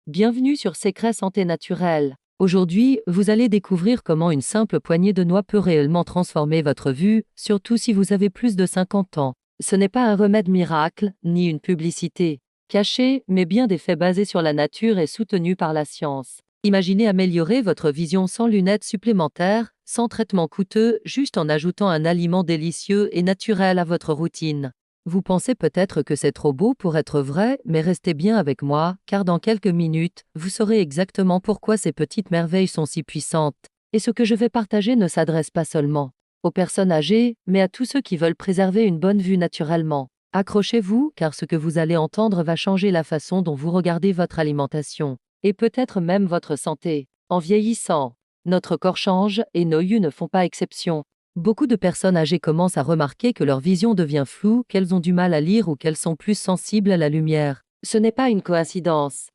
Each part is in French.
Bienvenue sur Secret Santé Naturelle. Aujourd'hui, vous allez découvrir comment une simple poignée de noix peut réellement transformer votre vue, surtout si vous avez plus de 50 ans. Ce n'est pas un remède miracle, ni une publicité cachée, mais bien des faits basés sur la nature et soutenus par la science. Imaginez améliorer votre vision sans lunettes supplémentaires, sans traitement coûteux, juste en ajoutant un aliment délicieux et naturel à votre routine. Vous pensez peut-être que c'est trop beau pour être vrai, mais restez bien avec moi, car dans quelques minutes, vous saurez exactement pourquoi ces petites merveilles sont si puissantes. Et ce que je vais partager ne s'adresse pas seulement aux personnes âgées, mais à tous ceux qui veulent préserver une bonne vue naturellement. Accrochez-vous, car ce que vous allez entendre va changer la façon dont vous regardez votre alimentation, et peut-être même votre santé. En vieillissant, notre corps change et nos yeux ne font pas exception. Beaucoup de personnes âgées commencent à remarquer que leur vision devient floue, qu'elles ont du mal à lire ou qu'elles sont plus sensibles à la lumière. Ce n'est pas une coïncidence.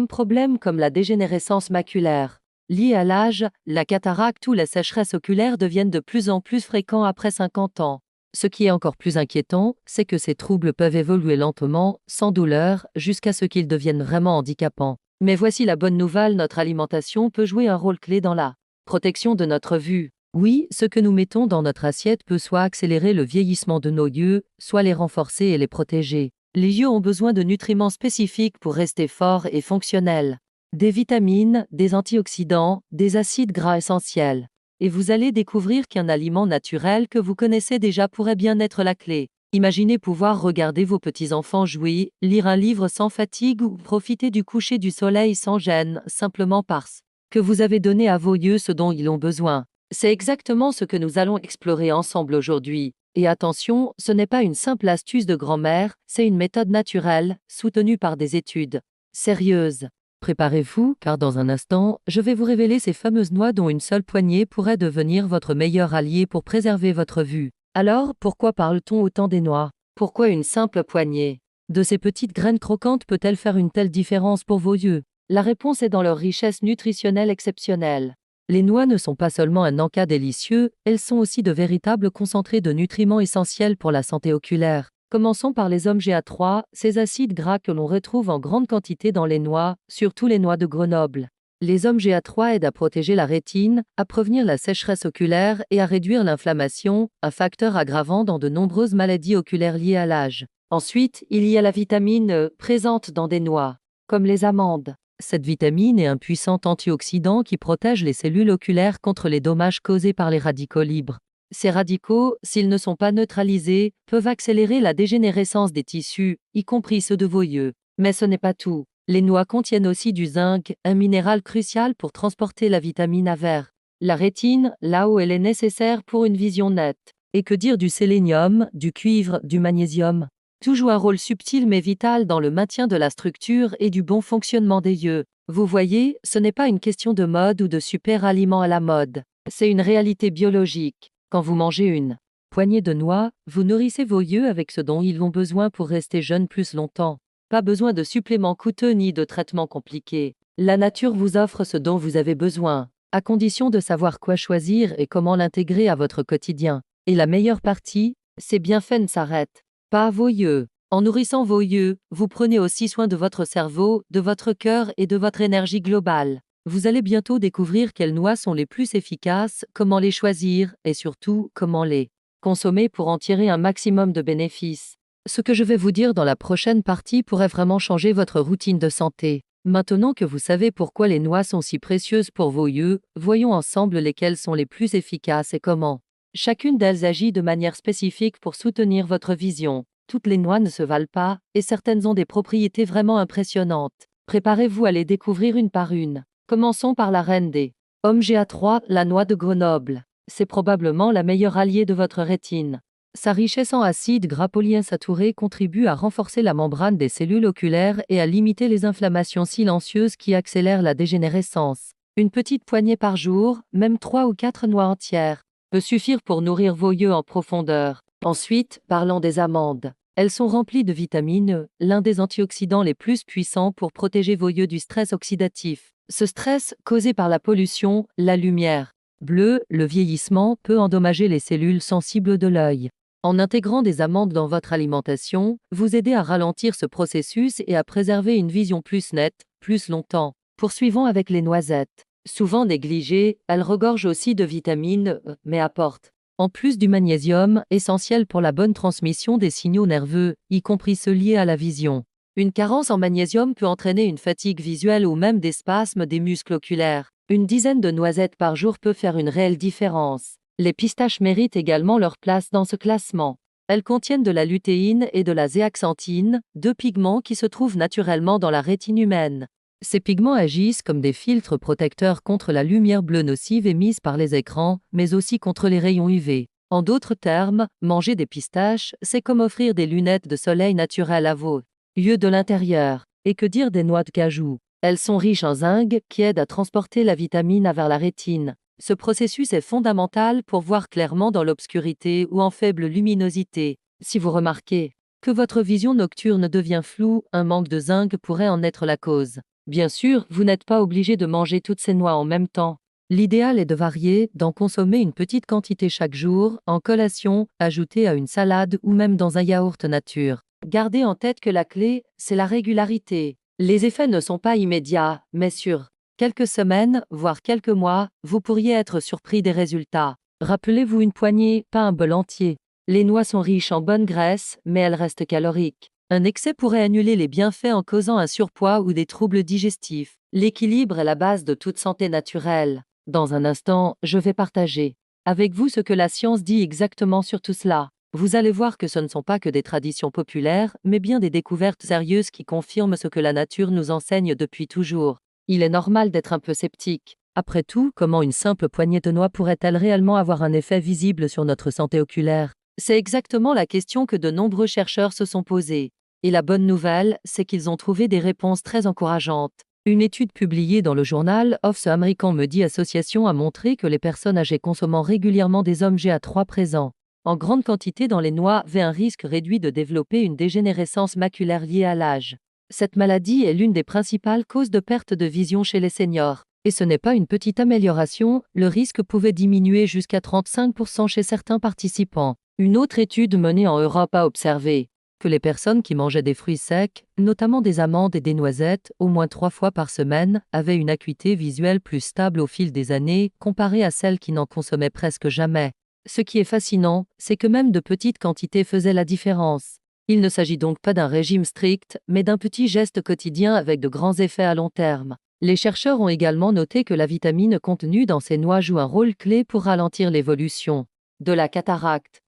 Problèmes comme la dégénérescence maculaire, liée à l'âge, la cataracte ou la sécheresse oculaire deviennent de plus en plus fréquents après 50 ans. Ce qui est encore plus inquiétant, c'est que ces troubles peuvent évoluer lentement, sans douleur, jusqu'à ce qu'ils deviennent vraiment handicapants. Mais voici la bonne nouvelle, notre alimentation peut jouer un rôle clé dans la protection de notre vue. Oui, ce que nous mettons dans notre assiette peut soit accélérer le vieillissement de nos yeux, soit les renforcer et les protéger. Les yeux ont besoin de nutriments spécifiques pour rester forts et fonctionnels. Des vitamines, des antioxydants, des acides gras essentiels. Et vous allez découvrir qu'un aliment naturel que vous connaissez déjà pourrait bien être la clé. Imaginez pouvoir regarder vos petits-enfants jouer, lire un livre sans fatigue ou profiter du coucher du soleil sans gêne, simplement parce que vous avez donné à vos yeux ce dont ils ont besoin. C'est exactement ce que nous allons explorer ensemble aujourd'hui. Et attention, ce n'est pas une simple astuce de grand-mère, c'est une méthode naturelle, soutenue par des études sérieuses. Préparez-vous, car dans un instant, je vais vous révéler ces fameuses noix dont une seule poignée pourrait devenir votre meilleur allié pour préserver votre vue. Alors, pourquoi parle-t-on autant des noix? Pourquoi une simple poignée de ces petites graines croquantes peut-elle faire une telle différence pour vos yeux? La réponse est dans leur richesse nutritionnelle exceptionnelle. Les noix ne sont pas seulement un encas délicieux, elles sont aussi de véritables concentrés de nutriments essentiels pour la santé oculaire. Commençons par les oméga-3, ces acides gras que l'on retrouve en grande quantité dans les noix, surtout les noix de Grenoble. Les oméga-3 aident à protéger la rétine, à prévenir la sécheresse oculaire et à réduire l'inflammation, un facteur aggravant dans de nombreuses maladies oculaires liées à l'âge. Ensuite, il y a la vitamine E, présente dans des noix, comme les amandes. Cette vitamine est un puissant antioxydant qui protège les cellules oculaires contre les dommages causés par les radicaux libres. Ces radicaux, s'ils ne sont pas neutralisés, peuvent accélérer la dégénérescence des tissus, y compris ceux de vos yeux. Mais ce n'est pas tout. Les noix contiennent aussi du zinc, un minéral crucial pour transporter la vitamine A vers la rétine, là où elle est nécessaire pour une vision nette. Et que dire du sélénium, du cuivre, du magnésium? Tout joue un rôle subtil mais vital dans le maintien de la structure et du bon fonctionnement des yeux. Vous voyez, ce n'est pas une question de mode ou de super aliment à la mode. C'est une réalité biologique. Quand vous mangez une poignée de noix, vous nourrissez vos yeux avec ce dont ils ont besoin pour rester jeunes plus longtemps. Pas besoin de suppléments coûteux ni de traitements compliqués. La nature vous offre ce dont vous avez besoin, à condition de savoir quoi choisir et comment l'intégrer à votre quotidien. Et la meilleure partie, ces bienfaits ne s'arrêtent pas à vos yeux. En nourrissant vos yeux, vous prenez aussi soin de votre cerveau, de votre cœur et de votre énergie globale. Vous allez bientôt découvrir quelles noix sont les plus efficaces, comment les choisir et surtout comment les consommer pour en tirer un maximum de bénéfices. Ce que je vais vous dire dans la prochaine partie pourrait vraiment changer votre routine de santé. Maintenant que vous savez pourquoi les noix sont si précieuses pour vos yeux, voyons ensemble lesquelles sont les plus efficaces et comment. Chacune d'elles agit de manière spécifique pour soutenir votre vision. Toutes les noix ne se valent pas, et certaines ont des propriétés vraiment impressionnantes. Préparez-vous à les découvrir une par une. Commençons par la reine des oméga-3, la noix de Grenoble. C'est probablement la meilleure alliée de votre rétine. Sa richesse en acides gras polyinsaturés contribue à renforcer la membrane des cellules oculaires et à limiter les inflammations silencieuses qui accélèrent la dégénérescence. Une petite poignée par jour, même 3 ou 4 noix entières, peut suffire pour nourrir vos yeux en profondeur. Ensuite, parlons des amandes. Elles sont remplies de vitamine E, l'un des antioxydants les plus puissants pour protéger vos yeux du stress oxydatif. Ce stress, causé par la pollution, la lumière bleue, le vieillissement, peut endommager les cellules sensibles de l'œil. En intégrant des amandes dans votre alimentation, vous aidez à ralentir ce processus et à préserver une vision plus nette, plus longtemps. Poursuivons avec les noisettes. Souvent négligées, elles regorgent aussi de vitamines E, mais apportent, en plus du magnésium, essentiel pour la bonne transmission des signaux nerveux, y compris ceux liés à la vision. Une carence en magnésium peut entraîner une fatigue visuelle ou même des spasmes des muscles oculaires. Une dizaine de noisettes par jour peut faire une réelle différence. Les pistaches méritent également leur place dans ce classement. Elles contiennent de la lutéine et de la zéaxanthine, deux pigments qui se trouvent naturellement dans la rétine humaine. Ces pigments agissent comme des filtres protecteurs contre la lumière bleue nocive émise par les écrans, mais aussi contre les rayons UV. En d'autres termes, manger des pistaches, c'est comme offrir des lunettes de soleil naturelles à vos yeux de l'intérieur. Et que dire des noix de cajou? Elles sont riches en zinc, qui aide à transporter la vitamine A vers la rétine. Ce processus est fondamental pour voir clairement dans l'obscurité ou en faible luminosité. Si vous remarquez que votre vision nocturne devient floue, un manque de zinc pourrait en être la cause. Bien sûr, vous n'êtes pas obligé de manger toutes ces noix en même temps. L'idéal est de varier, d'en consommer une petite quantité chaque jour, en collation, ajoutée à une salade ou même dans un yaourt nature. Gardez en tête que la clé, c'est la régularité. Les effets ne sont pas immédiats, mais sur quelques semaines, voire quelques mois, vous pourriez être surpris des résultats. Rappelez-vous une poignée, pas un bol entier. Les noix sont riches en bonne graisse, mais elles restent caloriques. Un excès pourrait annuler les bienfaits en causant un surpoids ou des troubles digestifs. L'équilibre est la base de toute santé naturelle. Dans un instant, je vais partager avec vous ce que la science dit exactement sur tout cela. Vous allez voir que ce ne sont pas que des traditions populaires, mais bien des découvertes sérieuses qui confirment ce que la nature nous enseigne depuis toujours. Il est normal d'être un peu sceptique. Après tout, comment une simple poignée de noix pourrait-elle réellement avoir un effet visible sur notre santé oculaire? C'est exactement la question que de nombreux chercheurs se sont posés. Et la bonne nouvelle, c'est qu'ils ont trouvé des réponses très encourageantes. Une étude publiée dans le journal of the American Medical Association a montré que les personnes âgées consommant régulièrement des oméga-3 présents en grande quantité dans les noix avaient un risque réduit de développer une dégénérescence maculaire liée à l'âge. Cette maladie est l'une des principales causes de perte de vision chez les seniors. Et ce n'est pas une petite amélioration, le risque pouvait diminuer jusqu'à 35% chez certains participants. Une autre étude menée en Europe a observé que les personnes qui mangeaient des fruits secs, notamment des amandes et des noisettes, au moins 3 fois par semaine, avaient une acuité visuelle plus stable au fil des années, comparée à celles qui n'en consommaient presque jamais. Ce qui est fascinant, c'est que même de petites quantités faisaient la différence. Il ne s'agit donc pas d'un régime strict, mais d'un petit geste quotidien avec de grands effets à long terme. Les chercheurs ont également noté que la vitamine contenue dans ces noix joue un rôle clé pour ralentir l'évolution de la cataracte.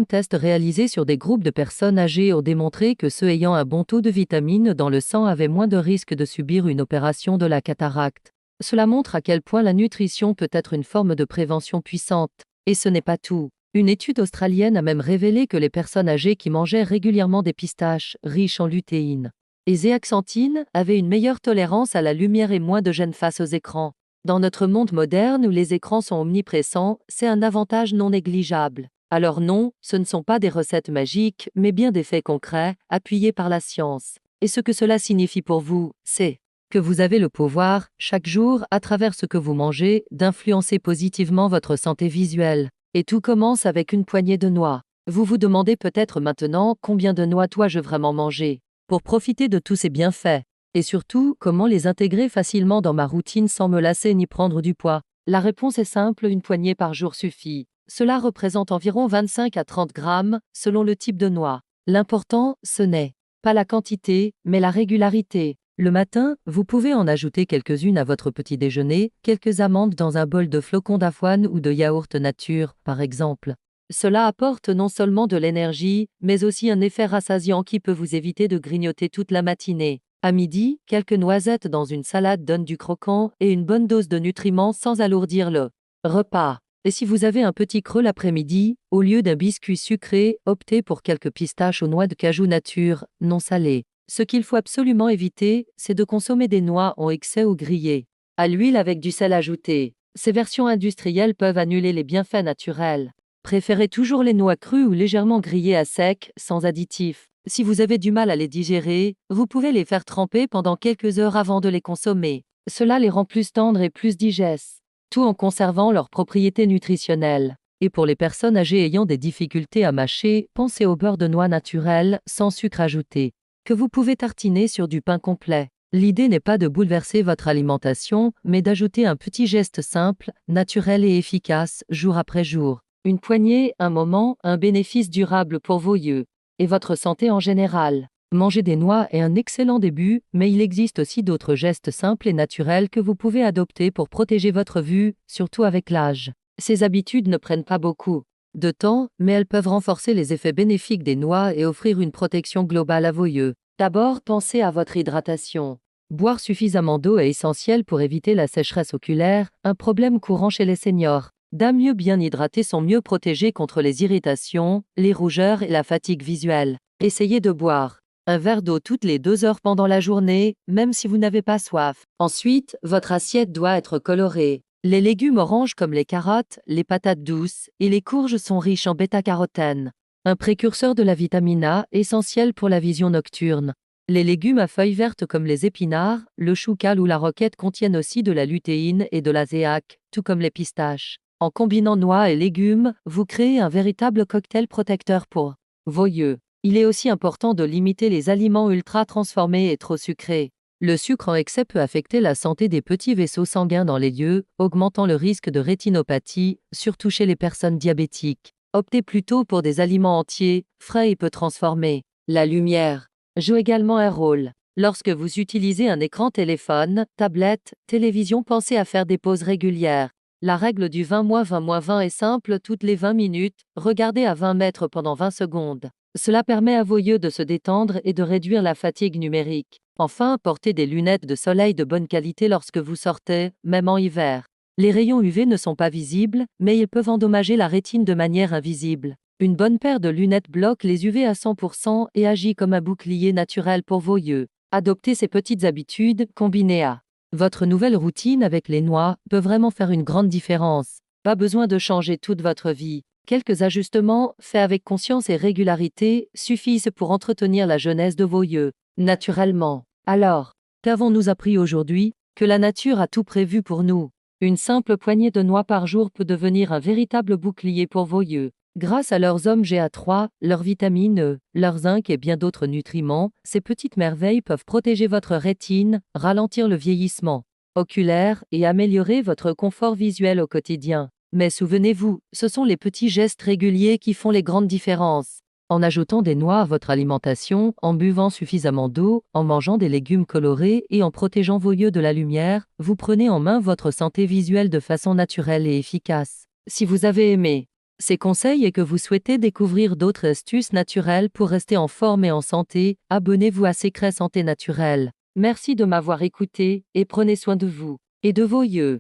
Tests réalisés sur des groupes de personnes âgées ont démontré que ceux ayant un bon taux de vitamine dans le sang avaient moins de risques de subir une opération de la cataracte. Cela montre à quel point la nutrition peut être une forme de prévention puissante. Et ce n'est pas tout. Une étude australienne a même révélé que les personnes âgées qui mangeaient régulièrement des pistaches, riches en lutéine et zéaxanthine, avaient une meilleure tolérance à la lumière et moins de gêne face aux écrans. Dans notre monde moderne où les écrans sont omniprésents, c'est un avantage non négligeable. Alors non, ce ne sont pas des recettes magiques, mais bien des faits concrets, appuyés par la science. Et ce que cela signifie pour vous, c'est que vous avez le pouvoir, chaque jour, à travers ce que vous mangez, d'influencer positivement votre santé visuelle. Et tout commence avec une poignée de noix. Vous vous demandez peut-être maintenant combien de noix dois-je vraiment manger pour profiter de tous ces bienfaits. Et surtout, comment les intégrer facilement dans ma routine sans me lasser ni prendre du poids. La réponse est simple, une poignée par jour suffit. Cela représente environ 25 à 30 grammes, selon le type de noix. L'important, ce n'est pas la quantité, mais la régularité. Le matin, vous pouvez en ajouter quelques-unes à votre petit déjeuner, quelques amandes dans un bol de flocons d'avoine ou de yaourt nature, par exemple. Cela apporte non seulement de l'énergie, mais aussi un effet rassasiant qui peut vous éviter de grignoter toute la matinée. À midi, quelques noisettes dans une salade donnent du croquant et une bonne dose de nutriments sans alourdir le repas. Et si vous avez un petit creux l'après-midi, au lieu d'un biscuit sucré, optez pour quelques pistaches aux noix de cajou nature, non salées. Ce qu'il faut absolument éviter, c'est de consommer des noix en excès ou grillées à l'huile avec du sel ajouté. Ces versions industrielles peuvent annuler les bienfaits naturels. Préférez toujours les noix crues ou légèrement grillées à sec, sans additifs. Si vous avez du mal à les digérer, vous pouvez les faire tremper pendant quelques heures avant de les consommer. Cela les rend plus tendres et plus digestes, tout en conservant leurs propriétés nutritionnelles. Et pour les personnes âgées ayant des difficultés à mâcher, pensez au beurre de noix naturel, sans sucre ajouté, que vous pouvez tartiner sur du pain complet. L'idée n'est pas de bouleverser votre alimentation, mais d'ajouter un petit geste simple, naturel et efficace, jour après jour. Une poignée, un moment, un bénéfice durable pour vos yeux et votre santé en général. Manger des noix est un excellent début, mais il existe aussi d'autres gestes simples et naturels que vous pouvez adopter pour protéger votre vue, surtout avec l'âge. Ces habitudes ne prennent pas beaucoup de temps, mais elles peuvent renforcer les effets bénéfiques des noix et offrir une protection globale à vos yeux. D'abord, pensez à votre hydratation. Boire suffisamment d'eau est essentiel pour éviter la sécheresse oculaire, un problème courant chez les seniors. Mieux bien hydratés sont mieux protégés contre les irritations, les rougeurs et la fatigue visuelle. Essayez de boire un verre d'eau toutes les 2 heures pendant la journée, même si vous n'avez pas soif. Ensuite, votre assiette doit être colorée. Les légumes oranges comme les carottes, les patates douces et les courges sont riches en bêta-carotène, un précurseur de la vitamine A essentiel pour la vision nocturne. Les légumes à feuilles vertes comme les épinards, le chou cal ou la roquette contiennent aussi de la lutéine et de la zéac, tout comme les pistaches. En combinant noix et légumes, vous créez un véritable cocktail protecteur pour vos yeux. Il est aussi important de limiter les aliments ultra transformés et trop sucrés. Le sucre en excès peut affecter la santé des petits vaisseaux sanguins dans les yeux, augmentant le risque de rétinopathie, surtout chez les personnes diabétiques. Optez plutôt pour des aliments entiers, frais et peu transformés. La lumière joue également un rôle. Lorsque vous utilisez un écran téléphone, tablette, télévision, pensez à faire des pauses régulières. La règle du 20-20-20 est simple, toutes les 20 minutes, regardez à 20 mètres pendant 20 secondes. Cela permet à vos yeux de se détendre et de réduire la fatigue numérique. Enfin, portez des lunettes de soleil de bonne qualité lorsque vous sortez, même en hiver. Les rayons UV ne sont pas visibles, mais ils peuvent endommager la rétine de manière invisible. Une bonne paire de lunettes bloque les UV à 100% et agit comme un bouclier naturel pour vos yeux. Adoptez ces petites habitudes, combinées à votre nouvelle routine avec les noix, peut vraiment faire une grande différence. Pas besoin de changer toute votre vie. Quelques ajustements, faits avec conscience et régularité, suffisent pour entretenir la jeunesse de vos yeux, naturellement. Alors, qu'avons-nous appris aujourd'hui? Que la nature a tout prévu pour nous. Une simple poignée de noix par jour peut devenir un véritable bouclier pour vos yeux. Grâce à leurs oméga-3, leurs vitamines E, leur zinc et bien d'autres nutriments, ces petites merveilles peuvent protéger votre rétine, ralentir le vieillissement oculaire et améliorer votre confort visuel au quotidien. Mais souvenez-vous, ce sont les petits gestes réguliers qui font les grandes différences. En ajoutant des noix à votre alimentation, en buvant suffisamment d'eau, en mangeant des légumes colorés et en protégeant vos yeux de la lumière, vous prenez en main votre santé visuelle de façon naturelle et efficace. Si vous avez aimé ces conseils et que vous souhaitez découvrir d'autres astuces naturelles pour rester en forme et en santé, abonnez-vous à Secret Santé Naturelle. Merci de m'avoir écouté et prenez soin de vous et de vos yeux.